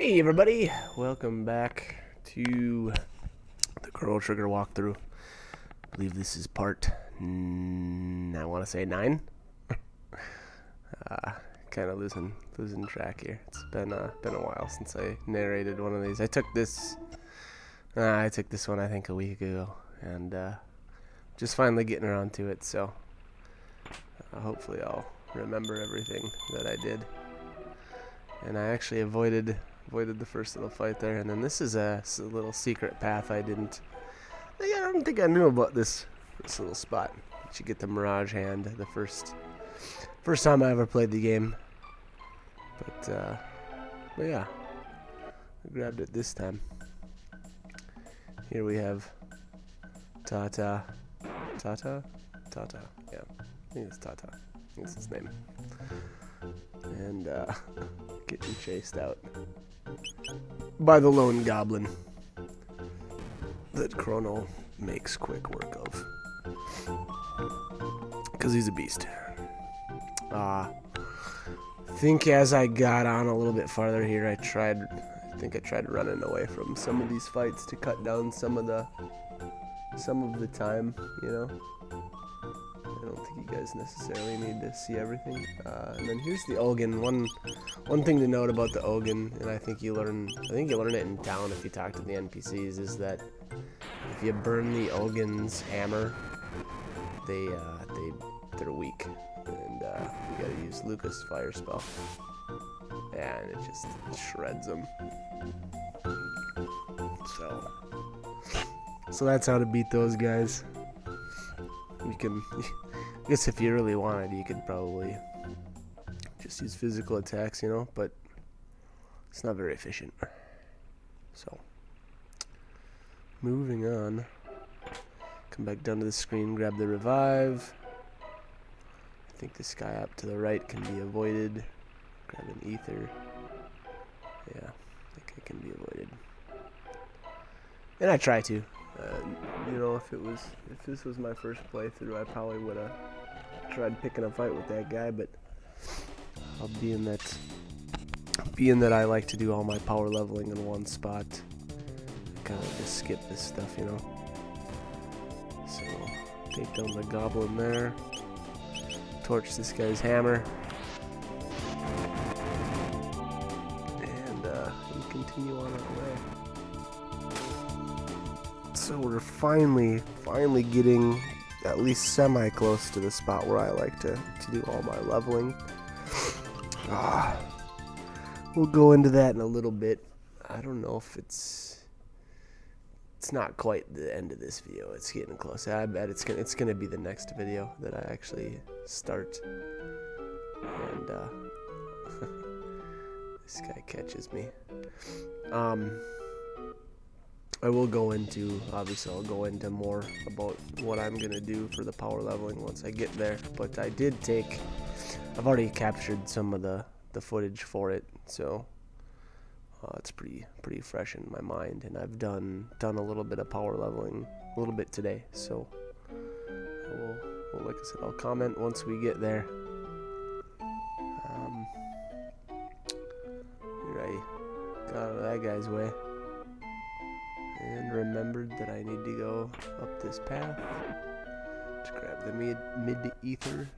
Hey everybody, welcome back to the Chrono Trigger walkthrough. I believe this is part, I want to say 9. Kind of losing track here. It's been a while since I narrated one of these. I took this one I think a week ago, and just finally getting around to it. So hopefully I'll remember everything that I did. And I actually avoided the first little fight there, and then this is a little secret path I don't think I knew about this little spot. You get the Mirage Hand the first time I ever played the game, but yeah, I grabbed it this time. Here we have Tata, yeah, I think it's Tata, that's his name, and getting chased out by the lone goblin that Chrono makes quick work of, because he's a beast. I think as I got on a little bit farther here, I tried running away from some of these fights to cut down some of the time, you know. I don't think you guys necessarily need to see everything. And then here's the Ogun. One thing to note about the Ogun, and I think you learn it in town if you talk to the NPCs, is that if you burn the Ogun's hammer, they're weak, and you gotta use Lucas' fire spell, and it just shreds them. So that's how to beat those guys. You can, I guess if you really wanted, you could probably just use physical attacks, you know, but it's not very efficient. So, moving on. Come back down to the screen, grab the revive. I think this guy up to the right can be avoided. Grab an ether. Yeah, I think it can be avoided. And I try to. You know, if this was my first playthrough, I probably would have tried picking a fight with that guy, but being that I like to do all my power leveling in one spot, I kind of just skip this stuff, you know. So, take down the goblin there, torch this guy's hammer, and we continue on our way. So we're finally getting at least semi-close to the spot where I like to do all my leveling. We'll go into that in a little bit. I don't know if it's not quite the end of this video. It's getting close. I bet it's gonna be the next video that I actually start. And this guy catches me. I will go into, obviously I'll go into more about what I'm going to do for the power leveling once I get there, but I've already captured some of the footage for it, so it's pretty fresh in my mind, and I've done a little bit of power leveling, a little bit today, so like I said, I'll comment once we get there. Here I got out of that guy's way. And remembered that I need to go up this path to grab the mid ether.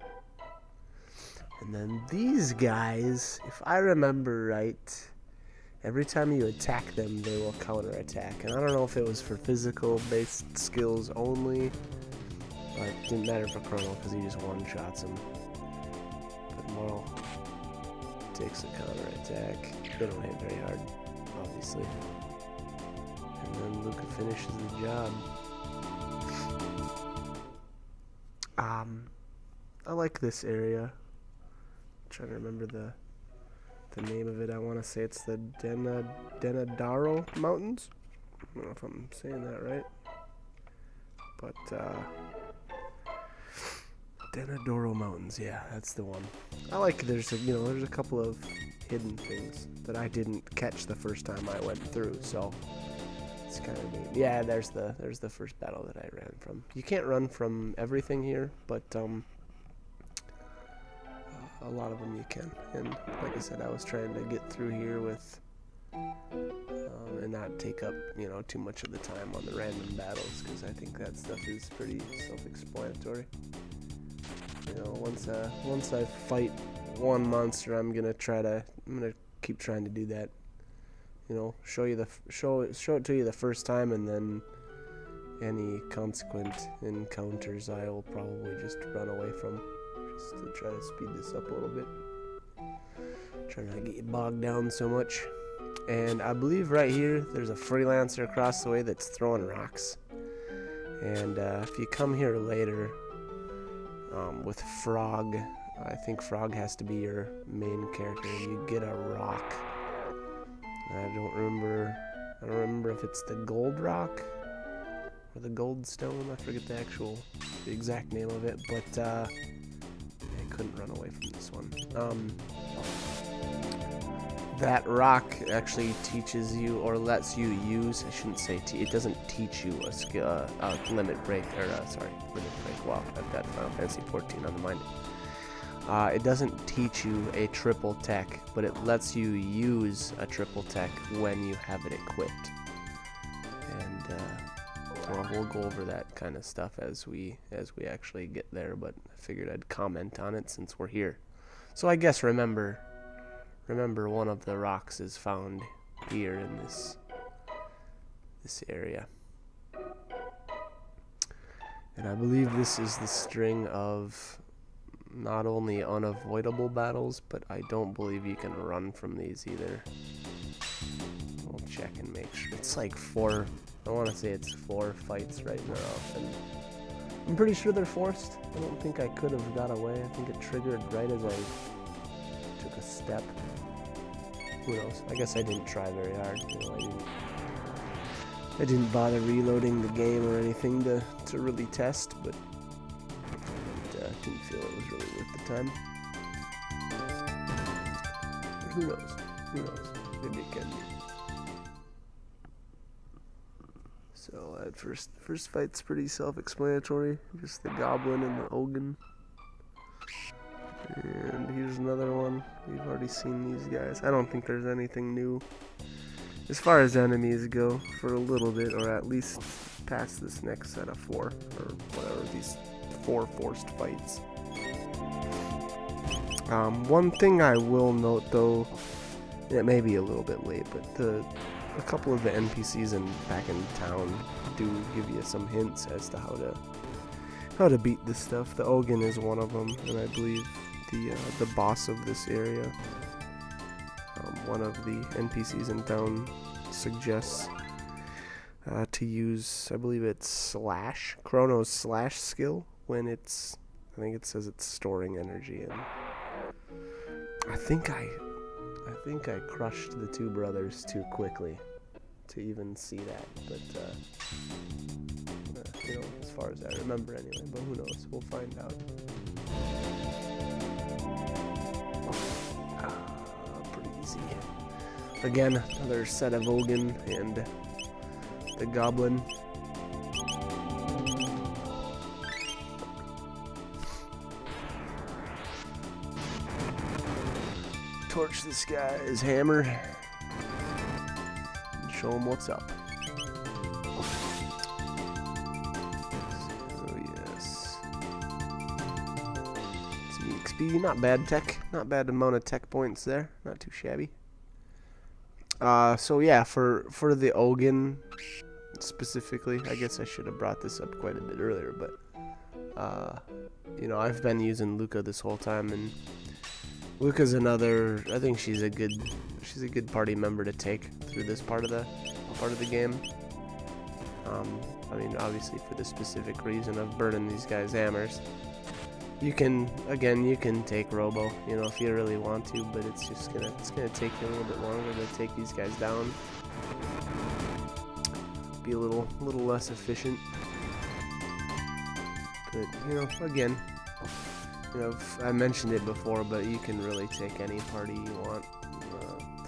And then these guys, if I remember right, every time you attack them, they will counterattack. And I don't know if it was for physical-based skills only, but it didn't matter for Chrono because he just one-shots him. But Moral takes a counterattack. They don't hit very hard, obviously. And then Luca finishes the job. I like this area. I'm trying to remember the name of it. I want to say it's the Denadoro Mountains. I don't know if I'm saying that right. But Denadoro Mountains, yeah, that's the one. I like there's a couple of hidden things that I didn't catch the first time I went through, so it's kind of neat. Yeah, there's the first battle that I ran from. You can't run from everything here, but a lot of them you can. And like I said, I was trying to get through here with and not take up, you know, too much of the time on the random battles, because I think that stuff is pretty self-explanatory. You know, once I fight one monster, I'm gonna keep trying to do that. You know, show it to you the first time, and then any consequent encounters I will probably just run away from, just to try to speed this up a little bit. Try not to get you bogged down so much. And I believe right here there's a freelancer across the way that's throwing rocks. And if you come here later with Frog, I think Frog has to be your main character. You get a rock. I don't remember if it's the gold rock or the gold stone. I forget the exact name of it, but I couldn't run away from this one. That rock actually teaches you, or lets you use, I shouldn't say it doesn't teach you a skill, limit break, or limit break. Wow, I've got Final Fantasy 14 on the mind. It doesn't teach you a triple tech, but it lets you use a triple tech when you have it equipped. And well, we'll go over that kind of stuff as we actually get there, but I figured I'd comment on it since we're here. So I guess remember one of the rocks is found here in this area. And I believe this is the string of not only unavoidable battles, but I don't believe you can run from these either. We'll check and make sure. It's like I want to say it's 4 fights right now, and I'm pretty sure they're forced. I don't think I could have got away. I think it triggered right as I took a step. Who knows? I guess I didn't try very hard. You know, I didn't bother reloading the game or anything to really test, but didn't feel it was really worth the time. But who knows? Who knows? Maybe it can be. So at first fight's pretty self-explanatory. Just the goblin and the Ogun. And here's another one. We've already seen these guys. I don't think there's anything new as far as enemies go for a little bit, or at least past this next set of 4, or whatever, these 4 forced fights. One thing I will note, though, it may be a little bit late, but a couple of the NPCs back in town do give you some hints as to how to beat this stuff. The Ogun is one of them, and I believe the boss of this area, one of the NPCs in town suggests to use, I believe it's Chrono's slash skill, when I think it says it's storing energy, and I think I crushed the 2 brothers too quickly to even see that, but you know, as far as I remember anyway, but who knows, we'll find out. Pretty easy. Again, another set of Ogun and the goblin. Torch this guy's hammer and show him what's up. So yes, some EXP, not bad not bad amount of tech points there, not too shabby. So yeah, for the Ogun specifically, I guess I should have brought this up quite a bit earlier, but you know, I've been using Luca this whole time, and Luca's another, I think she's a good party member to take through this part of the game. I mean, obviously for the specific reason of burning these guys' hammers. You can take Robo, you know, if you really want to, but it's gonna take you a little bit longer to take these guys down. Be a little less efficient. But you know, again, you know, I mentioned it before, but you can really take any party you want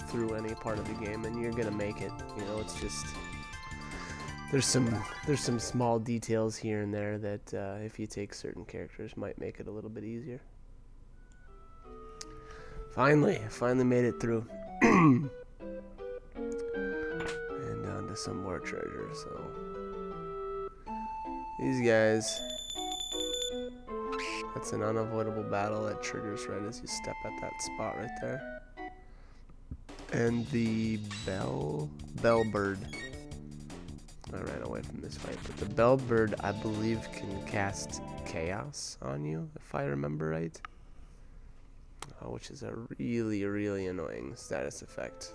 through any part of the game, and you're gonna make it. You know, it's just there's some small details here and there that if you take certain characters might make it a little bit easier. Finally made it through. with some more treasure, so these guys, that's an unavoidable battle that triggers right as you step at that spot right there. And the bellbird, I ran away from this fight, but the bellbird I believe can cast chaos on you, if I remember right. Which is a really annoying status effect.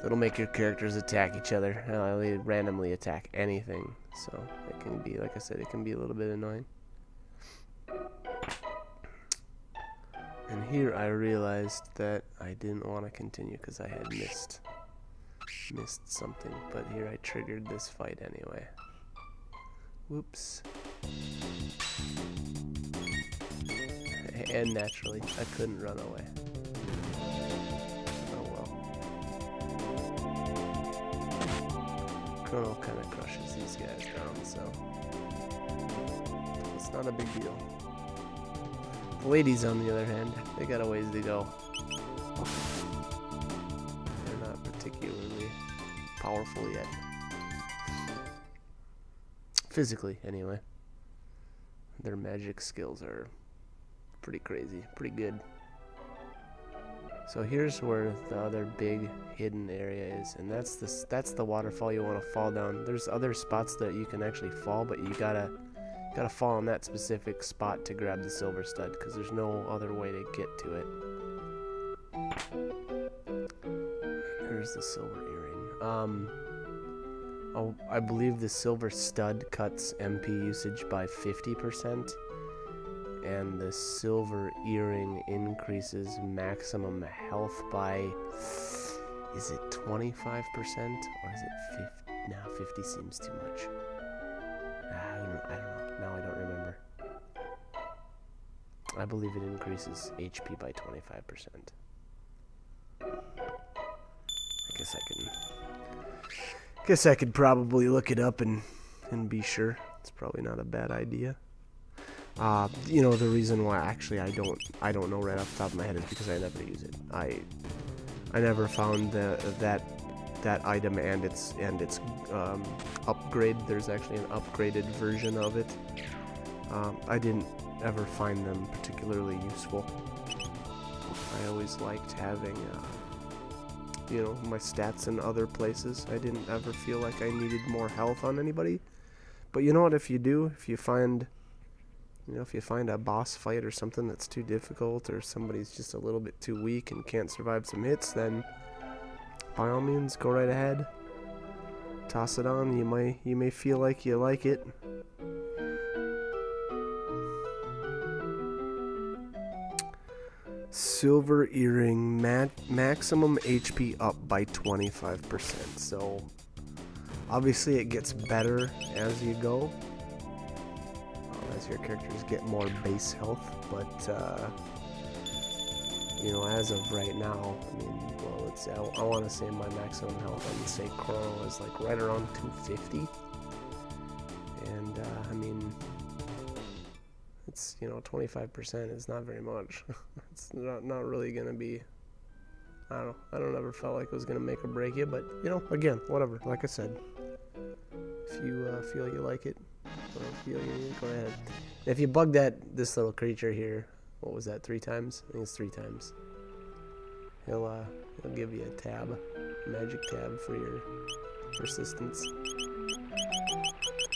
That'll make your characters attack each other. They randomly attack anything. So it can be, like I said, it can be a little bit annoying. And here I realized that I didn't want to continue because I had missed something. But here I triggered this fight anyway. Whoops. And naturally, I couldn't run away. Oh well. Chrono kind of crushes these guys down, so it's not a big deal. The ladies, on the other hand, they got a ways to go. They're not particularly powerful yet. Physically, anyway. Their magic skills are pretty crazy, pretty good. So here's where the other big hidden area is, and that's the waterfall you want to fall down. There's other spots that you can actually fall, but you gotta fall on that specific spot to grab the silver stud, because there's no other way to get to it. There's the silver earring. I believe the silver stud cuts MP usage by 50%. And the silver earring increases maximum health by, is it 25% or is it 50? No, 50 seems too much. I don't know. Now I don't remember. I believe it increases HP by 25%. Guess I could probably look it up and be sure. It's probably not a bad idea. You know, the reason why actually I don't know right off the top of my head is because I never use it. I never found that item and its upgrade. There's actually an upgraded version of it. I didn't ever find them particularly useful. I always liked having you know, my stats in other places. I didn't ever feel like I needed more health on anybody. But you know what, if you find a boss fight or something that's too difficult, or somebody's just a little bit too weak and can't survive some hits, then by all means go right ahead. Toss it on. You may feel like you like it. Silver earring, maximum HP up by 25%. So obviously it gets better as you go, as your characters get more base health, but you know, as of right now, I mean, well, let's say I want to say my maximum health on, say, Chrono is like right around 250, and I mean, it's, you know, 25% is not very much. It's not really gonna be, I don't ever felt like it was gonna make or break you, but you know, again, whatever. Like I said, if you feel you like it, or feel you go ahead. If you bug this little creature here, what was that, 3 times? I think it's 3 times. He'll give you a tab, a magic tab for your persistence.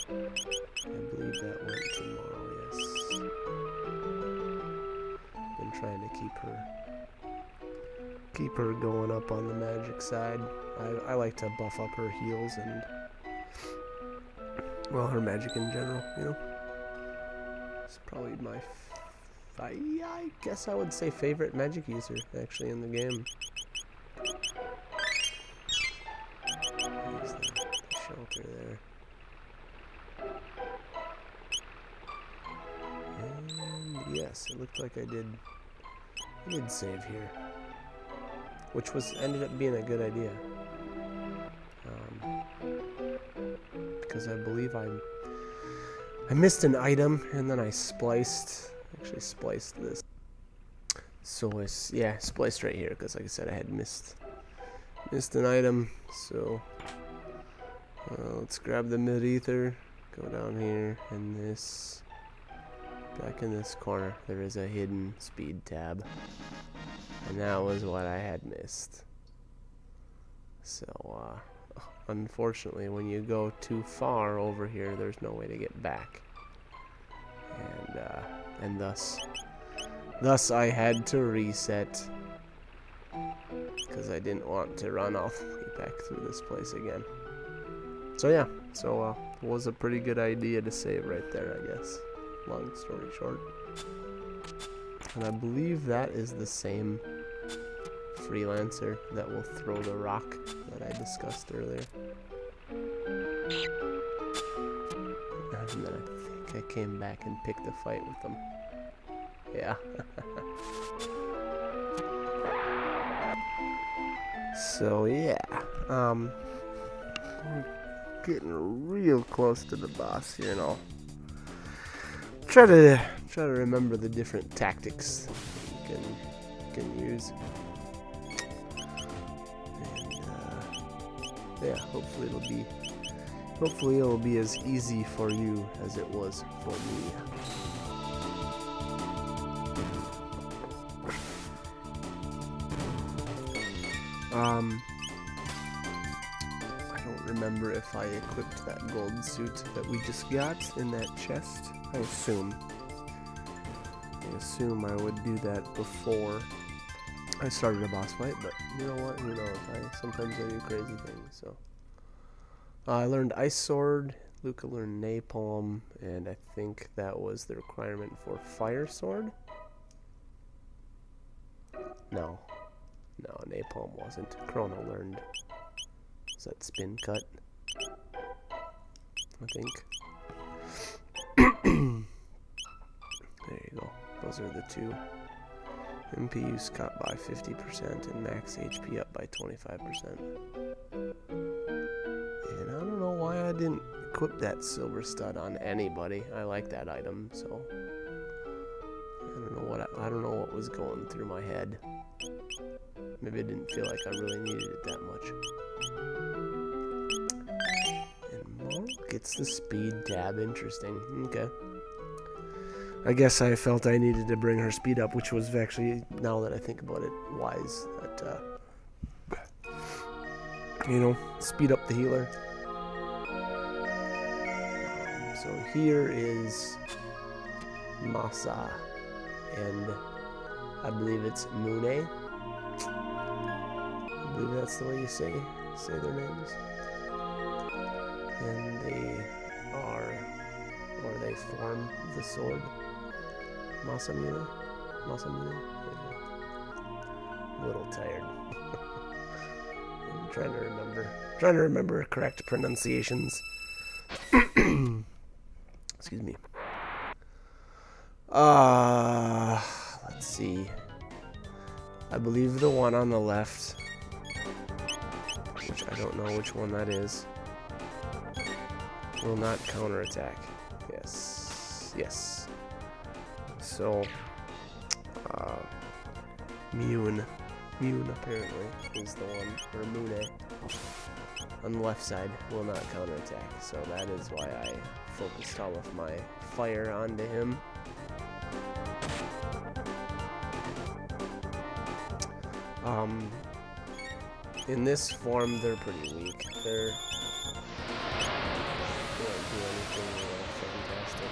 I believe that went tomorrow, yes. Been trying to keep her going up on the magic side. I like to buff up her heals and, well, her magic in general, you know. It's probably my I guess I would say favorite magic user actually in the game. There's the shelter there. And yes, it looked like I did save here, which ended up being a good idea. Because I believe I missed an item, and then I spliced this. So it's, yeah, spliced right here, because like I said, I had missed an item, so Let's grab the mid-ether, go down here, and this, back in this corner, there is a hidden speed tab. And that was what I had missed. So, unfortunately, when you go too far over here, there's no way to get back. And thus I had to reset, because I didn't want to run all the way back through this place again. So yeah, it was a pretty good idea to save right there, I guess. Long story short. And I believe that is the same freelancer that will throw the rock that I discussed earlier. And then I think I came back and picked a fight with them. Yeah. So yeah, we're getting real close to the boss here, and I'll try to remember the different tactics you can use. And yeah, hopefully it'll be as easy for you as it was for me. I don't remember if I equipped that gold suit that we just got in that chest. I assume I would do that before I started a boss fight, but you know what? Who knows? Sometimes I do crazy things. So I learned Ice Sword. Luca learned Napalm, and I think that was the requirement for Fire Sword. No, Napalm wasn't. Chrono learned. Is that Spin Cut? I think. There you go. Those are the two. MP use cut by 50% and max HP up by 25%. And I don't know why I didn't equip that silver stud on anybody. I like that item, so I don't know what was going through my head. Maybe I didn't feel like I really needed it that much. And Marl gets the speed tab. Interesting. Okay. I guess I felt I needed to bring her speed up, which was actually, now that I think about it, wise. That, speed up the healer. So here is Masa, and I believe it's Mune. I believe that's the way you say their names. And they form the sword. Masamune? Masamune? I'm a little tired. I'm trying to remember correct pronunciations. Excuse me. Let's see. I believe the one on the left, which I don't know which one that is, will not counterattack. Yes. So, Mune apparently is the one, or Mune, on the left side will not counterattack. So that is why I focused all of my fire onto him. In this form, they're pretty weak. They don't do anything fantastic.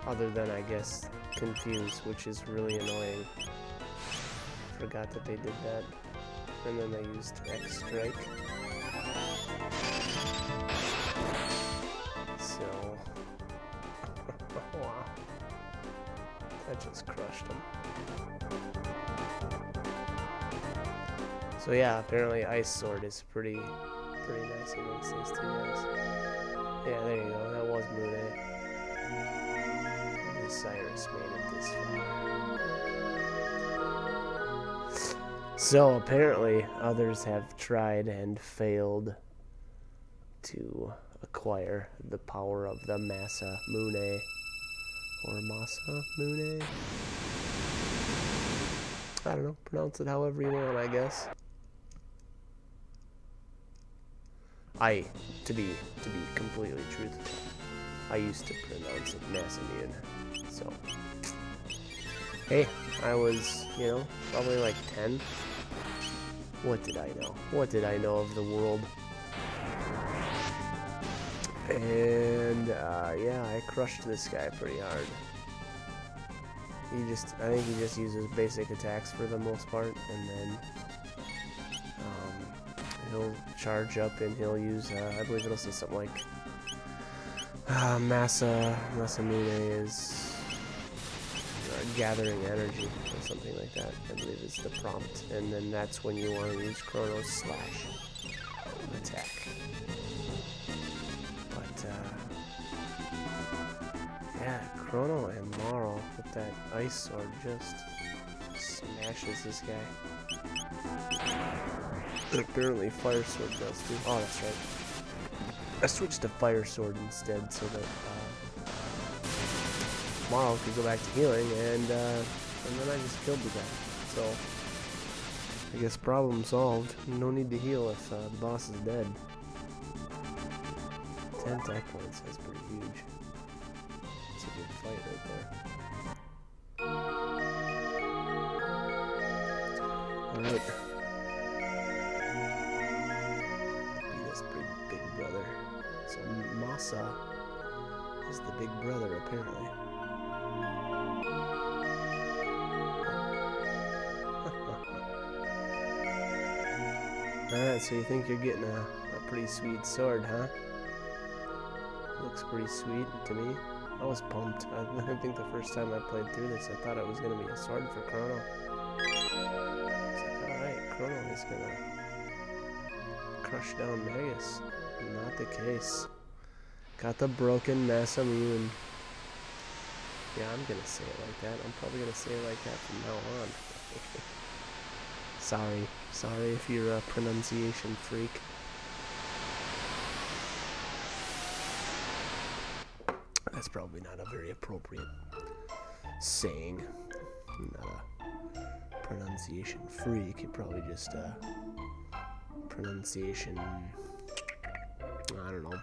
Other than, I guess, confuse, which is really annoying. Forgot that they did that. And then they used X Strike. So, wow. That just crushed him. So yeah, apparently Ice Sword is pretty nice against these two guys. Yeah, there you go. That was Mune. And Cyrus made it this far. So apparently others have tried and failed to acquire the power of the Masamune. Or Masamune? I don't know. Pronounce it however you want, I guess. To be completely truthful, I used to pronounce it Massamune. So, hey, I was, you know, probably like 10. What did I know? What did I know of the world? And, yeah, I crushed this guy pretty hard. I think he just uses basic attacks for the most part, and then, he'll charge up and he'll use, I believe it'll say something like, Massamune is gathering energy, or something like that, I believe is the prompt, and then that's when you want to use Chrono's slash attack. Yeah, Chrono and Marl with that ice sword just smashes this guy. And apparently fire sword does too. Oh, that's right. I switched to fire sword instead so that Marl could go back to healing, and then I just killed the guy. So I guess problem solved. No need to heal if the boss is dead. 10 tech points, that's pretty huge. It's a good fight right there. Alright. Beat this big brother. So Masa is the big brother apparently. Alright, so you think you're getting a pretty sweet sword, huh? Looks pretty sweet to me. I was pumped. I think the first time I played through this, I thought it was going to be a sword for Chrono. It's like, alright, Chrono is going to crush down Magus. Not the case. Got the broken Massamune. Yeah, I'm going to say it like that. I'm probably going to say it like that from now on. Sorry if you're a pronunciation freak. That's probably not a very appropriate saying. I'm not a pronunciation freak. You're probably just a pronunciation, I don't know,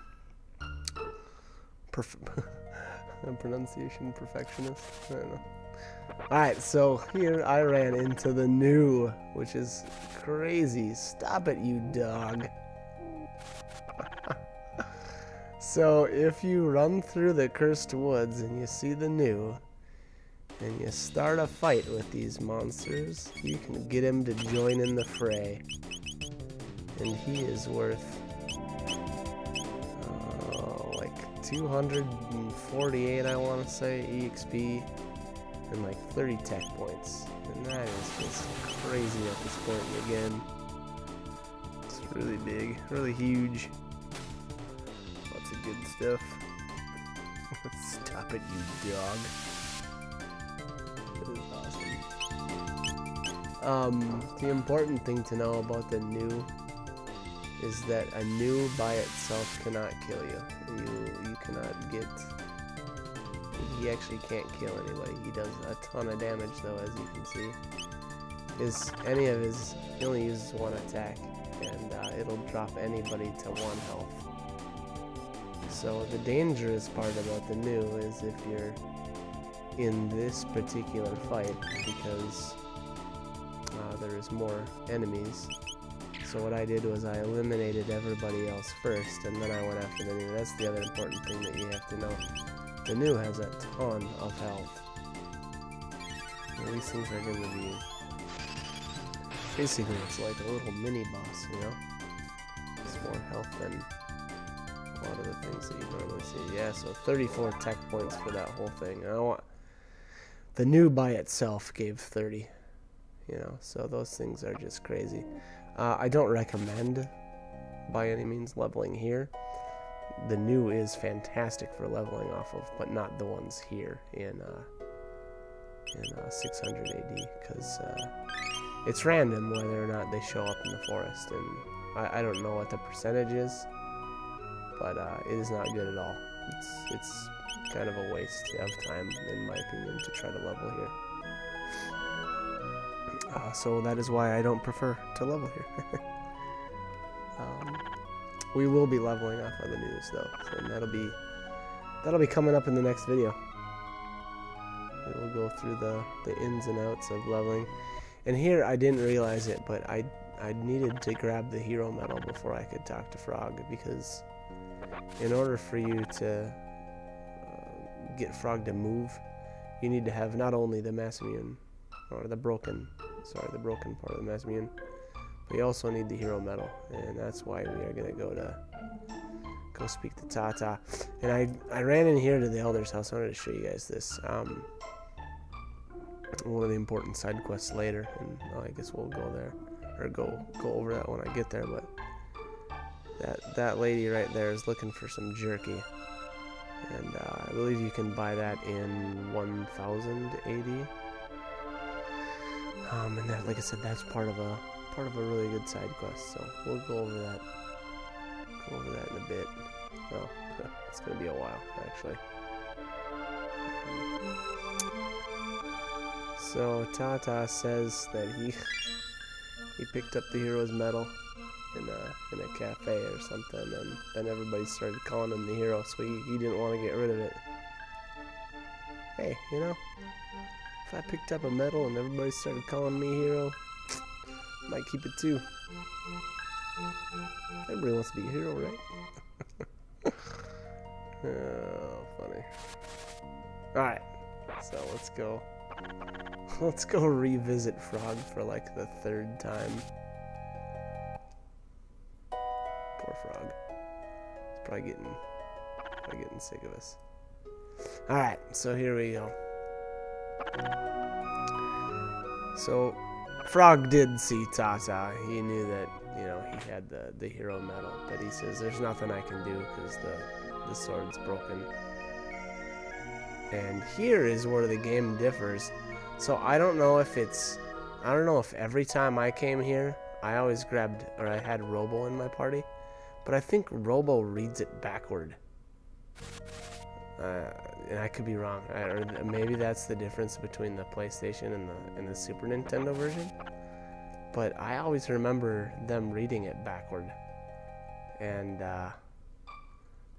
a pronunciation perfectionist. I don't know. Alright, so here I ran into the new, which is crazy. Stop it, you dog. So if you run through the cursed woods and you see the new, and you start a fight with these monsters, you can get him to join in the fray. And he is worth like 248, I want to say, EXP, and like 30 tech points. And that is just crazy at this point again. It's really big, really huge. Lots of good stuff. Stop it, you dog. That is awesome. The important thing to know about the new is that a new by itself cannot kill you. You cannot get... He actually can't kill anybody. He does a ton of damage though, as you can see. He only uses one attack, and it'll drop anybody to 1 health. So the dangerous part about the new is if you're in this particular fight, because there is more enemies. So what I did was I eliminated everybody else first, and then I went after the new. That's the other important thing that you have to know. The new has a ton of health. And these things are going to be... Basically, it's like a little mini-boss, you know? It's more health than a lot of the things that you normally see. Yeah, so 34 tech points for that whole thing. The new by itself gave 30. You know, so those things are just crazy. I don't recommend, by any means, leveling here. The new is fantastic for leveling off of, but not the ones here in 600 AD, because it's random whether or not they show up in the forest, and I don't know what the percentage is, but it is not good at all. It's kind of a waste of time, in my opinion, to try to level here. So that is why I don't prefer to level here. we will be leveling off of the news though, and that'll be coming up in the next video. We'll go through the ins and outs of leveling. And here I didn't realize it, but I needed to grab the hero medal before I could talk to Frog, because in order for you to get Frog to move, you need to have not only the mass immune, or the broken part of the mass immune, but you also need the hero medal, and that's why we are gonna go speak to Tata. And I ran in here to the Elder's house. I wanted to show you guys this. One of the important side quests later, and I guess we'll go there, or go over that when I get there. But that lady right there is looking for some jerky, and I believe you can buy that in 1080. And that, like I said, that's part of a really good side quest. So we'll go over that in a bit. Oh, it's gonna be a while actually. So Tata says that he picked up the hero's medal in a cafe or something, and then everybody started calling him the hero, so he didn't want to get rid of it. Hey, you know, if I picked up a medal and everybody started calling me hero, I might keep it too. Everybody wants to be a hero, right? Oh, funny. Alright, so let's go revisit Frog for like the 3rd time. Poor Frog. He's probably getting sick of us. Alright, so here we go. So Frog did see Tata. He knew that, you know, he had the hero medal, but he says there's nothing I can do because the sword's broken. And here is where the game differs. So I don't know if every time I came here I always grabbed, or I had Robo in my party, but I think Robo reads it backward. And I could be wrong, or maybe that's the difference between the PlayStation and the Super Nintendo version. But I always remember them reading it backward, and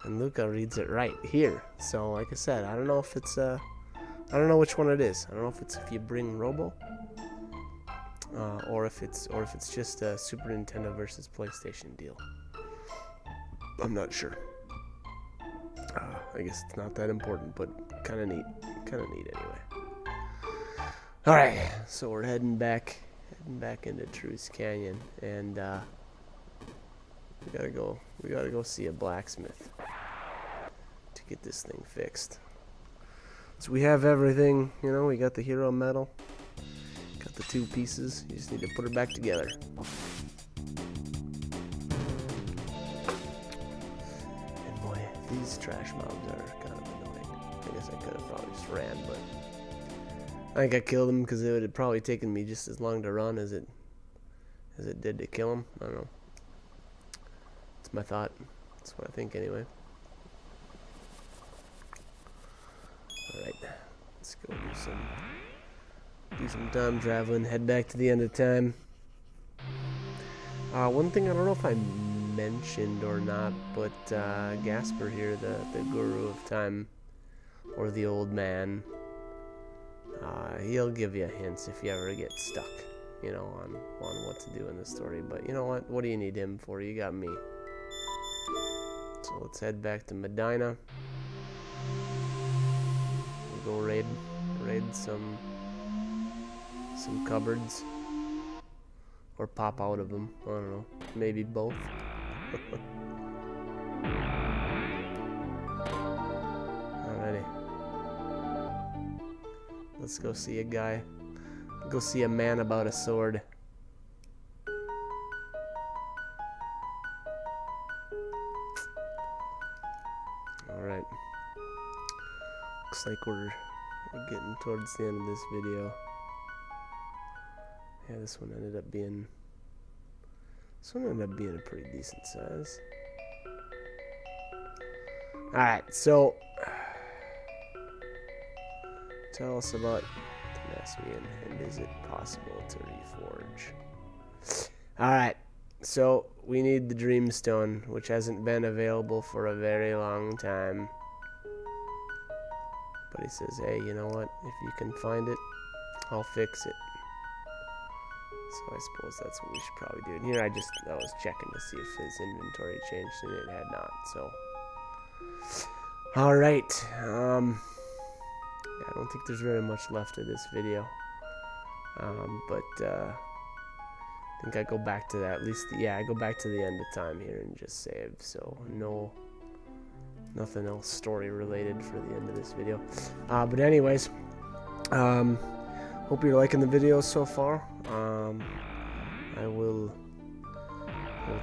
Luca reads it right here. So like I said, I don't know if it's I don't know which one it is. I don't know if it's if you bring Robo, or if it's just a Super Nintendo versus PlayStation deal. I'm not sure. I guess it's not that important, but kind of neat anyway. All right, so we're heading back into Truce Canyon, and we gotta go see a blacksmith to get this thing fixed. So we have everything, you know. We got the hero medal, got the 2 pieces. You just need to put her back together. These trash mobs are kind of annoying. I guess I could have probably just ran, but I think I killed them because it would have probably taken me just as long to run as it did to kill them. I don't know. It's my thought. That's what I think anyway. Alright, let's go do some time traveling, head back to the end of time. One thing I don't know if I mentioned or not, but Gasper here, the guru of time, or the old man, he'll give you hints if you ever get stuck, you know, on what to do in the story. But you know what do you need him for? You got me. So let's head back to Medina. We'll go raid some cupboards, or pop out of them. I don't know, maybe both. Alrighty. Let's go see a guy. Go see a man about a sword. Alright. Looks like we're getting towards the end of this video. Yeah, this one ended up being a pretty decent size. Alright, so tell us about Tenacity, and is it possible to reforge? Alright, So we need the Dreamstone, which hasn't been available for a very long time. But he says, hey, you know what? If you can find it, I'll fix it. So I suppose that's what we should probably do. And here I was checking to see if his inventory changed, and it had not. So, all right. Yeah, I don't think there's very much left of this video. But I think I go back to that. At least, I go back to the end of time here and just save. So nothing else story related for the end of this video. But anyways, hope you're liking the video so far. I will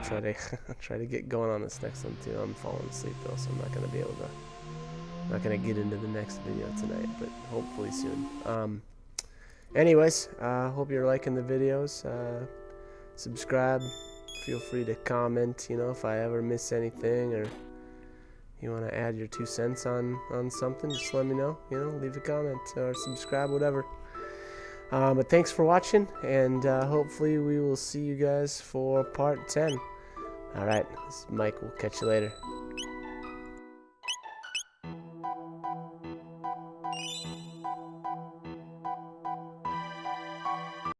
try to get going on this next one too. I'm falling asleep though, so I'm not gonna be able to. Not gonna get into the next video tonight, but hopefully soon. Anyways, hope you're liking the videos. Subscribe. Feel free to comment. You know, if I ever miss anything or you want to add your 2 cents on something, just let me know. You know, leave a comment or subscribe, whatever. But thanks for watching, and hopefully we will see you guys for part 10. Alright, this is Mike. We'll catch you later.